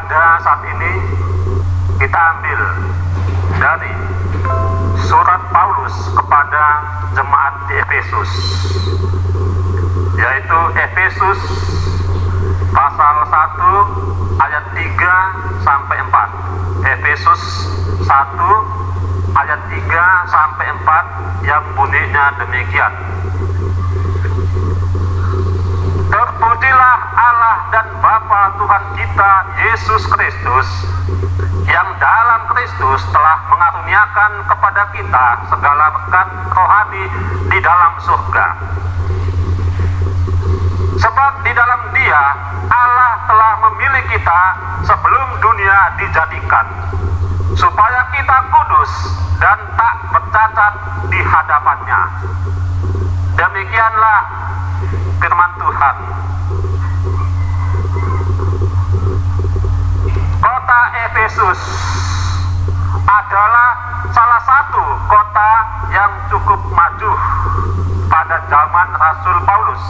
pada saat ini kita ambil dari surat Paulus kepada jemaat di Efesus, yaitu Efesus pasal 1 ayat 3 sampai 4. Efesus 1 ayat 3 sampai 4 yang bunyinya demikian. Terpujilah Allah dan Bapa Tuhan kita Yesus Kristus, yang dalam Kristus telah mengaruniakan kepada kita segala berkat rohani di dalam surga. Sebab di dalam Dia Allah telah memilih kita sebelum dunia dijadikan, supaya kita kudus dan tak bercacat di hadapannya. Demikianlah firman Tuhan. Kota Efesus adalah salah satu kota yang cukup maju pada zaman Rasul Paulus.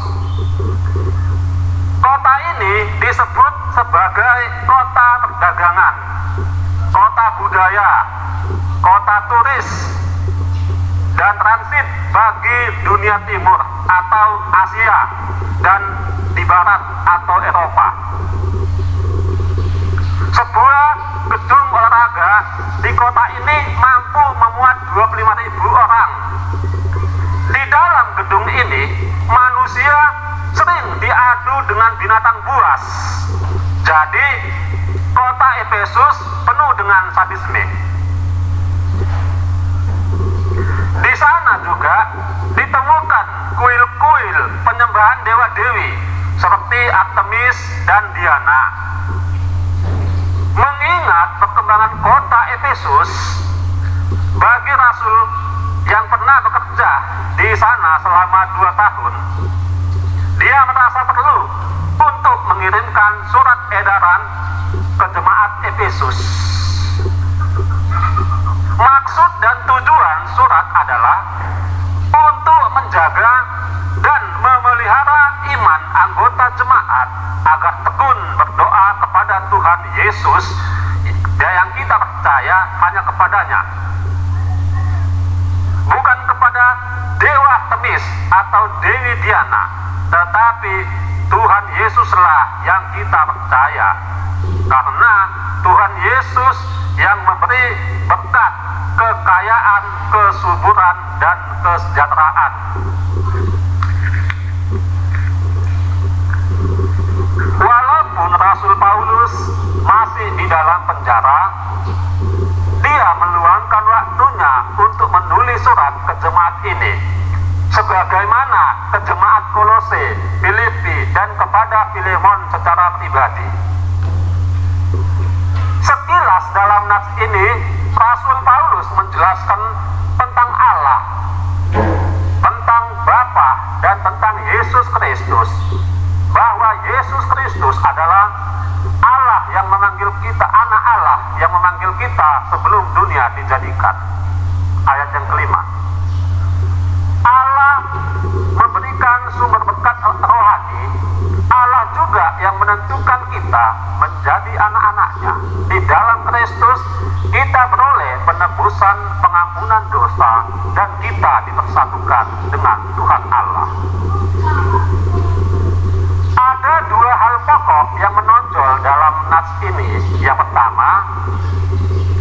Kota ini disebut sebagai kota perdagangan, kota budaya, kota turis, dan transit bagi dunia timur atau Asia dan di barat atau Eropa. Sebuah gedung olahraga di kota ini mampu memuat 25.000 orang. Di dalam gedung ini manusia sering diadu dengan binatang buas. Jadi kota Efesus penuh dengan sadisme. Di sana juga ditemukan kuil-kuil penyembahan dewa-dewi seperti Artemis dan Diana. Mengingat perkembangan kota Efesus, bagi Rasul yang pernah bekerja di sana selama 2 tahun, dia merasa perlu untuk mengirimkan surat edaran ke jemaat Efesus. Maksud dan tujuan surat adalah untuk menjaga dan memelihara iman anggota jemaat agar tekun berdoa kepada Tuhan Yesus yang kita percaya hanya kepadanya, bukan kepada Dewa Artemis atau Dewi Diana, tetapi Tuhan Yesuslah yang kita percaya, karena Tuhan Yesus yang memberi berkat, kekayaan, kesuburan, dan kesejahteraan. Walaupun Rasul Paulus masih di dalam penjara, dia meluangkan waktunya untuk menulis surat ke jemaat ini, sebagaimana ke jemaat Kolose, Filipi, dan kepada Filemon secara pribadi. Sekilas dalam nats ini, Rasul Paulus menjelaskan tentang Allah, tentang Bapa, dan tentang Yesus Kristus, bahwa Yesus Kristus adalah Allah yang memanggil kita, anak Allah yang memanggil kita sebelum dunia dijadikan. Ayat yang kelima, Allah memberikan sumber berkat rohani. Allah juga yang menentukan kita menjadi anak-anaknya. Di dalam Kristus kita beroleh penebusan, pengampunan dosa, dan kita dipersatukan dengan Tuhan Allah. Ada 2 hal pokok yang menonjol dalam nats ini. Yang pertama,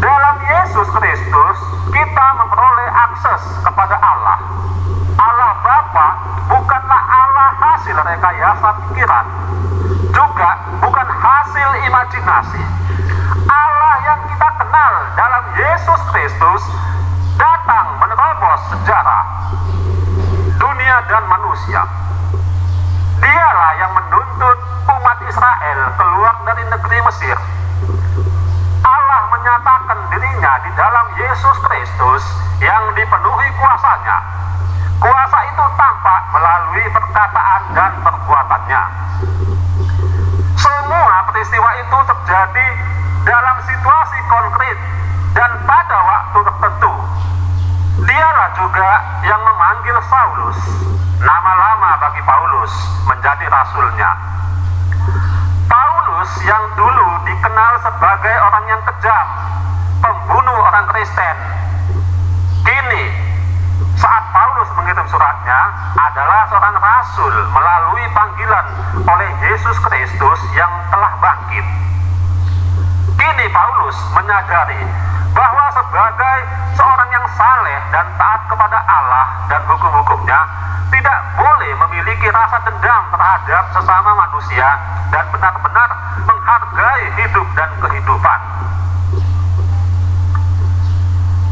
dalam Yesus Kristus kita memperoleh akses kepada Allah. Allah Bapa bukanlah Allah hasil rekayasa pikiran, juga bukan hasil imajinasi. Allah yang kita kenal dalam Yesus Kristus datang menerobos sejarah, dunia dan manusia. Dialah yang menuntut umat Israel keluar dari negeri Mesir. Allah menyatakan dirinya di dalam Yesus Kristus yang dipenuhi kuasanya. Kuasa itu tampak melalui perkataan dan perbuatannya. Semua peristiwa itu terjadi dalam situasi konkret dan pada waktu tertentu. Dialah juga yang memanggil Saulus, nama lama bagi Paulus, menjadi rasulnya. Paulus yang dulu dikenal sebagai orang yang kejam, pembunuh orang Kristen. Kini, saat Paulus mengirim suratnya, adalah seorang rasul melalui panggilan oleh Yesus Kristus yang telah bangkit. Kini Paulus menyadari bahwa sebagai seorang yang saleh dan taat kepada Allah dan hukum-hukumnya, tidak boleh memiliki rasa dendam terhadap sesama manusia dan benar-benar menghargai hidup dan kehidupan.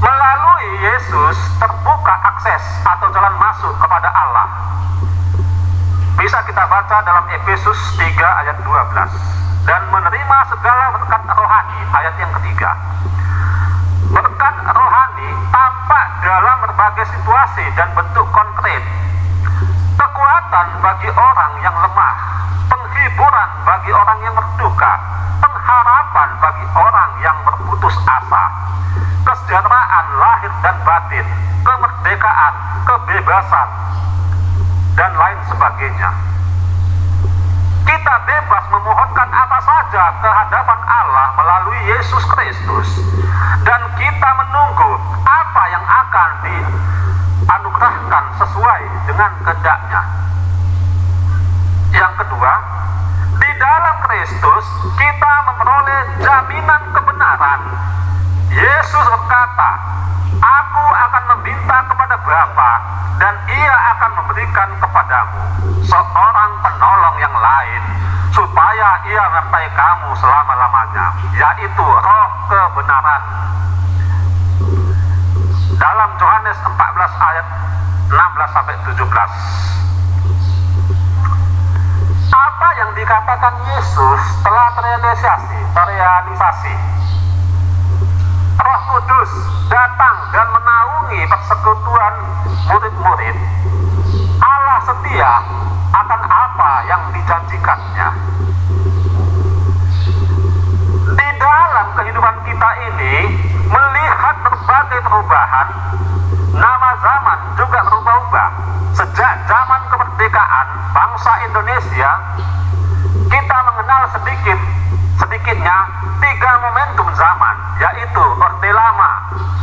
Melalui Yesus terbuka akses atau jalan masuk kepada Allah. Bisa kita baca dalam Efesus 3 ayat 12. Dan menerima segala berkat rohani, ayat yang ketiga. Berkat rohani tampak dalam berbagai situasi dan bentuk konkret. Kekuatan bagi orang yang lemah, penghiburan bagi orang yang berduka, pengharapan bagi orang yang berputus asa, kesejahteraan lahir dan batin, kemerdekaan, kebebasan, dan lain sebagainya. Kita bebas memohonkan apa saja ke hadapan Allah melalui Yesus Kristus, dan kita menunggu apa yang akan dianugerahkan sesuai dengan kehendak-Nya. Yang kedua, di dalam Kristus kita memperoleh jaminan kebenaran. Yesus berkata, "Aku akan meminta kepada Bapa, dan Ia akan memberikan kepadamu seorang penolong yang lain, supaya Ia menyertai kamu selama-lamanya, yaitu Roh kebenaran." Dalam Yohanes 14 ayat 16-17. Apa yang dikatakan Yesus telah terrealisasi. Roh Kudus datang dan menaungi persekutuan murid-murid. Allah setia akan apa yang dijanjikannya. Di dalam kehidupan kita ini, melihat berbagai perubahan, nama zaman juga berubah-ubah. Sejak zaman kemerdekaan bangsa Indonesia, kita mengenal sedikitnya 3 momentum zaman, yaitu Orde Lama,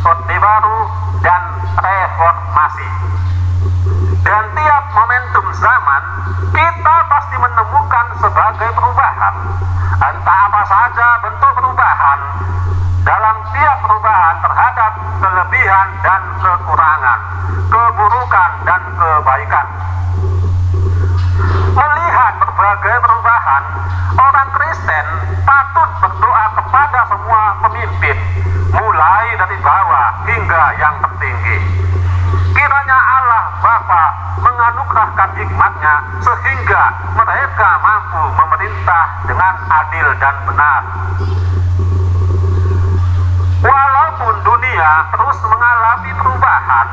Orde Baru, dan Reformasi. Dan tiap momentum zaman kita pasti menemukan sebagai perubahan. Entah apa saja bentuk perubahan, dalam tiap perubahan terhadap kelebihan dan kekurangan, keburukan dan kebaikan. Melihat berbagai perubahan, orang Kristen patut berdoa kepada semua pemimpin, mulai dari bawah hingga yang tertinggi. Kiranya Allah Bapa menganugerahkan hikmat-Nya sehingga mereka mampu memerintah dengan adil dan benar. Walaupun dunia terus mengalami perubahan,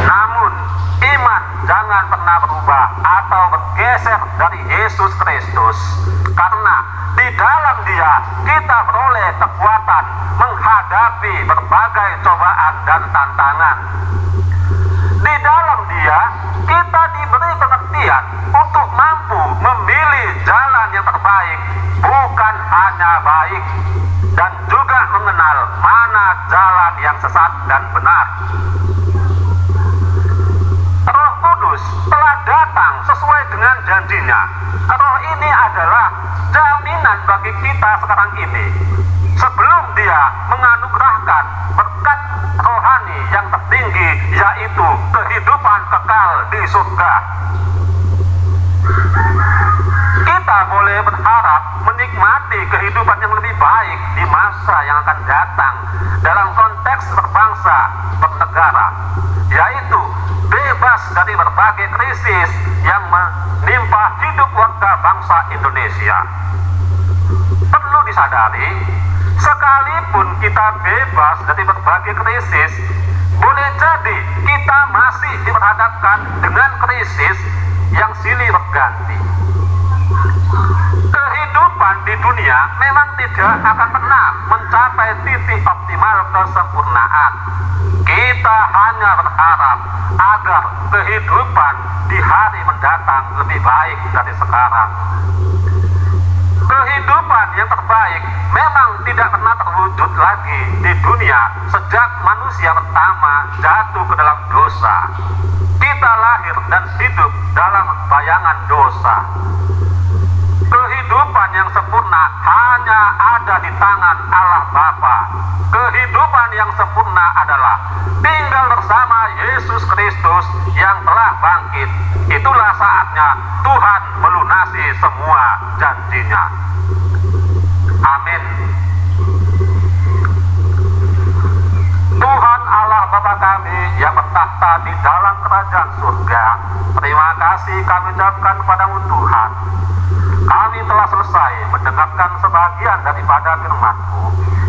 namun iman jangan pernah berubah atau bergeser dari Yesus Kristus, karena di dalam Dia kita beroleh kekuatan menghadapi berbagai cobaan dan tantangan. Di dalam Dia kita diberi pengertian untuk mampu memilih jalan yang terbaik, bukan hanya baik, dan juga mengenal mana jalan yang sesat dan benar. Roh Kudus telah datang sesuai dengan janjinya. Roh ini adalah jaminan bagi kita sekarang ini, sebelum Dia menganugerahkan berkat rohani yang tertinggi, yaitu kehidupan kekal di surga. Kita boleh berharap menikmati kehidupan yang lebih baik di masa yang akan datang dalam konteks berbangsa, bernegara, yaitu bebas dari berbagai krisis yang menimpa hidup warga bangsa Indonesia. Perlu disadari, sekalipun kita bebas dari berbagai krisis, boleh jadi kita masih diperhadapkan dengan krisis yang silih berganti. Kehidupan di dunia memang tidak akan pernah mencapai titik optimal kesempurnaan. Kita hanya berharap agar kehidupan di hari mendatang lebih baik dari sekarang. Kehidupan yang terbaik memang lagi di dunia sejak manusia pertama jatuh ke dalam dosa. Kita lahir dan hidup dalam bayangan dosa. Kehidupan yang sempurna hanya ada di tangan Allah Bapa. Kehidupan yang sempurna adalah tinggal bersama Yesus Kristus yang telah bangkit. Itulah saatnya Tuhan melunasi semua janjinya. Amin. Tuhan Allah Bapa kami yang bertahta di dalam kerajaan surga, terima kasih kami ucapkan kepadamu Tuhan. Kami telah selesai mendengarkan sebagian daripada firman-Mu.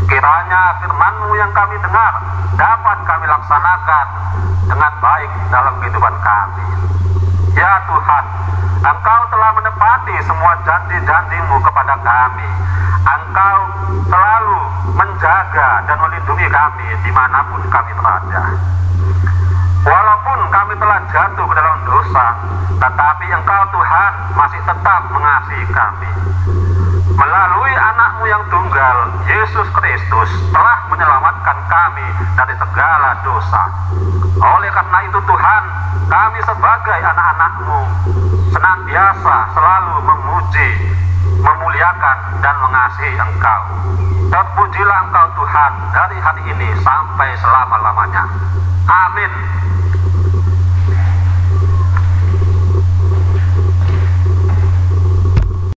Kiranya firman-Mu yang kami dengar dapat kami laksanakan dengan baik dalam kehidupan kami. Ya Tuhan, Engkau telah menepati semua janji-janji-Mu kepada kami. Engkau selalu menjaga dan melindungi kami dimanapun kami berada. Walaupun kami telah jatuh ke dalam dosa, tetapi Engkau Tuhan masih tetap mengasihi kami. Melalui anak-Mu yang tunggal, Yesus Kristus telah menyelamatkan kami dari segala dosa. Oleh karena itu Tuhan, kami sebagai anak-anak-Mu senantiasa selalu memuji, memuliakan dan mengasihi Engkau. Terpujilah Engkau Tuhan dari hari ini sampai selama-lamanya. Amin.